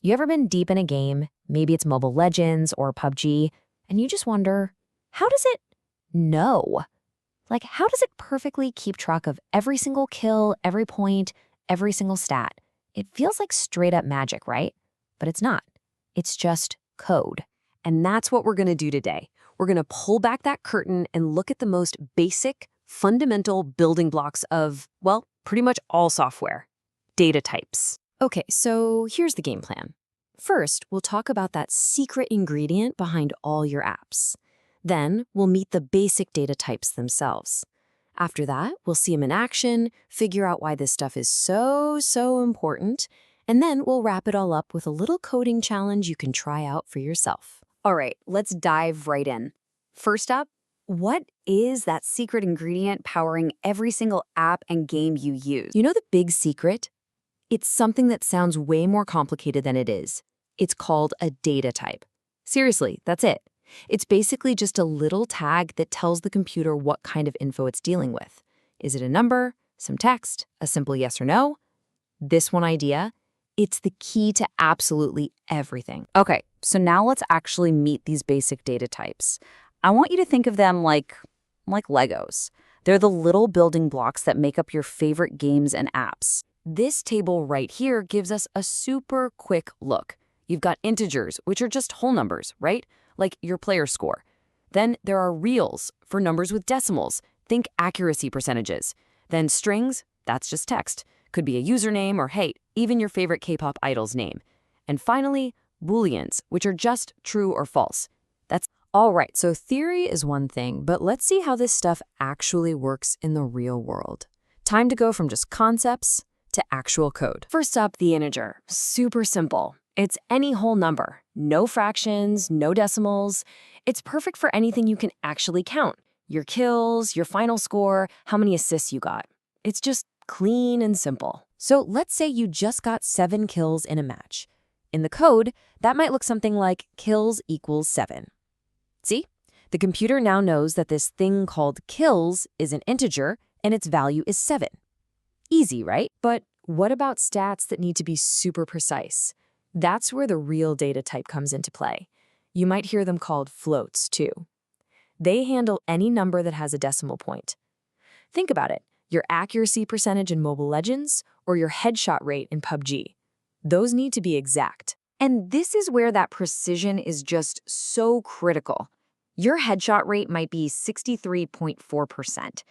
You ever been deep in a game, maybe it's Mobile Legends or PUBG, and you just wonder, how does it know? Like, how does it perfectly keep track of every single kill, every point, every single stat? It feels like straight up magic, right? But it's not. It's just code. And that's what we're going to do today. We're going to pull back that curtain and look at the most basic, fundamental building blocks of, well, pretty much all software: data types. Okay, so here's the game plan. First, we'll talk about that secret ingredient behind all your apps. Then, we'll meet the basic data types themselves. After that, we'll see them in action, figure out why this stuff is so important, and then we'll wrap it all up with a little coding challenge you can try out for yourself. All right, let's dive right in. First up, what is that secret ingredient powering every single app and game you use? You know the big secret? It's something that sounds way more complicated than it is. It's called a data type. Seriously, that's it. It's basically just a little tag that tells the computer what kind of info it's dealing with. Is it a number, some text, a simple yes or no? This one idea, it's the key to absolutely everything. Okay, so now let's actually meet these basic data types. I want you to think of them like Legos. They're the little building blocks that make up your favorite games and apps. This table right here gives us a super quick look. You've got integers, which are just whole numbers, right? Like your player score. Then there are reals for numbers with decimals. Think accuracy percentages. Then strings, that's just text. Could be a username or, hey, even your favorite K-pop idol's name. And finally, booleans, which are just true or false. That's all right. So theory is one thing, but let's see how this stuff actually works in the real world. Time to go from just concepts to actual code. First up, the integer. Super simple. It's any whole number. No fractions, no decimals. It's perfect for anything you can actually count. Your kills, your final score, how many assists you got. It's just clean and simple. So let's say you just got 7 kills in a match. In the code, that might look something like kills equals 7. See? The computer now knows that this thing called kills is an integer and its value is 7. Easy, right? But what about stats that need to be super precise? That's where the real data type comes into play. You might hear them called floats, too. They handle any number that has a decimal point. Think about it, your accuracy percentage in Mobile Legends or your headshot rate in PUBG. Those need to be exact. And this is where that precision is just so critical. Your headshot rate might be 63.4%.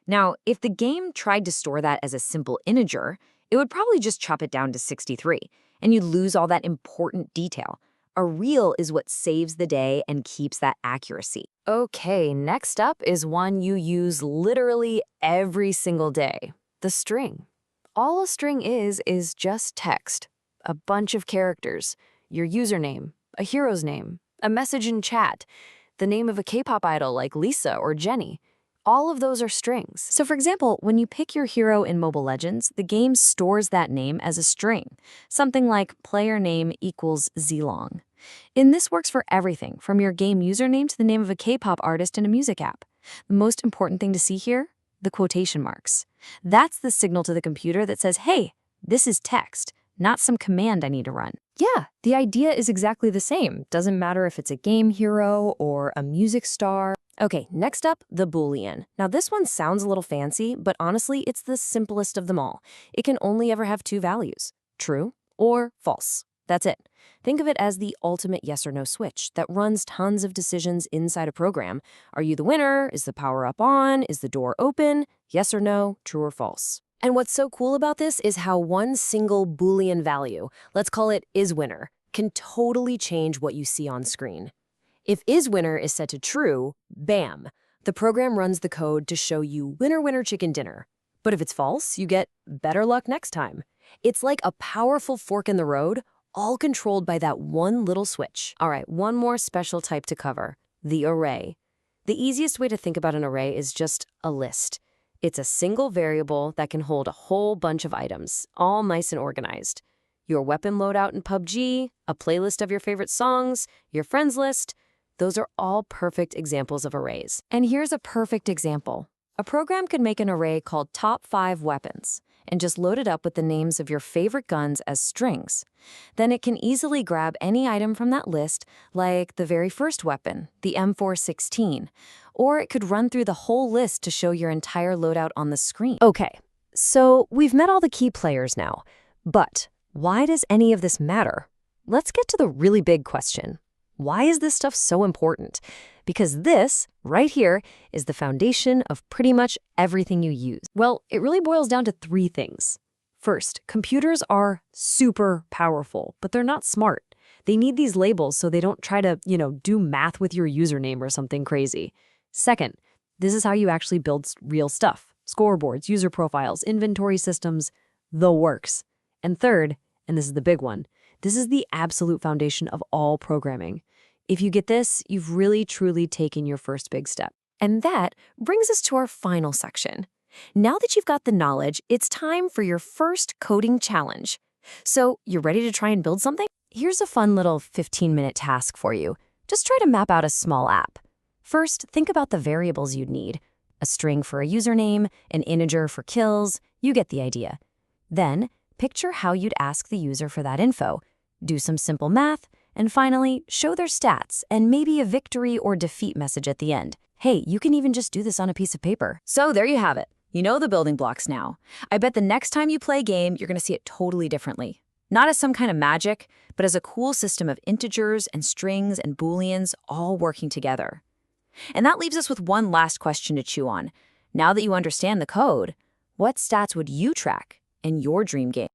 Now, if the game tried to store that as a simple integer, it would probably just chop it down to 63, and you'd lose all that important detail. A real is what saves the day and keeps that accuracy. Okay, next up is one you use literally every single day, the string. All a string is just text, a bunch of characters, your username, a hero's name, a message in chat, the name of a K-pop idol like Lisa or Jenny. All of those are strings. So for example, when you pick your hero in Mobile Legends, the game stores that name as a string, something like player name equals Zlong. And this works for everything, from your game username to the name of a K-pop artist in a music app. The most important thing to see here? The quotation marks. That's the signal to the computer that says, hey, this is text, not some command I need to run. Yeah, the idea is exactly the same. Doesn't matter if it's a game hero or a music star. Okay, next up, the Boolean. Now this one sounds a little fancy, but honestly, it's the simplest of them all. It can only ever have 2 values, true or false. That's it. Think of it as the ultimate yes or no switch that runs tons of decisions inside a program. Are you the winner? Is the power up on? Is the door open? Yes or no, true or false. And what's so cool about this is how one single Boolean value, let's call it isWinner, can totally change what you see on screen. If isWinner is set to true, bam, the program runs the code to show you winner, winner, chicken dinner. But if it's false, you get better luck next time. It's like a powerful fork in the road, all controlled by that one little switch. All right, one more special type to cover, the array. The easiest way to think about an array is just a list. It's a single variable that can hold a whole bunch of items, all nice and organized. Your weapon loadout in PUBG, a playlist of your favorite songs, your friends list, those are all perfect examples of arrays. And here's a perfect example. A program could make an array called top 5 weapons. and just load it up with the names of your favorite guns as strings. Then it can easily grab any item from that list, like the very first weapon, the M416, or it could run through the whole list to show your entire loadout on the screen. Okay, so we've met all the key players now, but why does any of this matter? Let's get to the really big question. Why is this stuff so important? Because this, right here, is the foundation of pretty much everything you use. Well, it really boils down to three things. First, computers are super powerful, but they're not smart. They need these labels so they don't try to, do math with your username or something crazy. Second, this is how you actually build real stuff. Scoreboards, user profiles, inventory systems, the works. And third, and this is the big one, this is the absolute foundation of all programming. If you get this, you've really truly taken your first big step. And that brings us to our final section. Now that you've got the knowledge, it's time for your first coding challenge. So, you're ready to try and build something? Here's a fun little 15-minute task for you. Just try to map out a small app. First, think about the variables you'd need. A string for a username, an integer for kills, you get the idea. Then, picture how you'd ask the user for that info. Do some simple math, and finally, show their stats and maybe a victory or defeat message at the end. Hey, you can even just do this on a piece of paper. So there you have it. You know the building blocks now. I bet the next time you play a game, you're going to see it totally differently. Not as some kind of magic, but as a cool system of integers and strings and booleans all working together. And that leaves us with one last question to chew on. Now that you understand the code, what stats would you track in your dream game?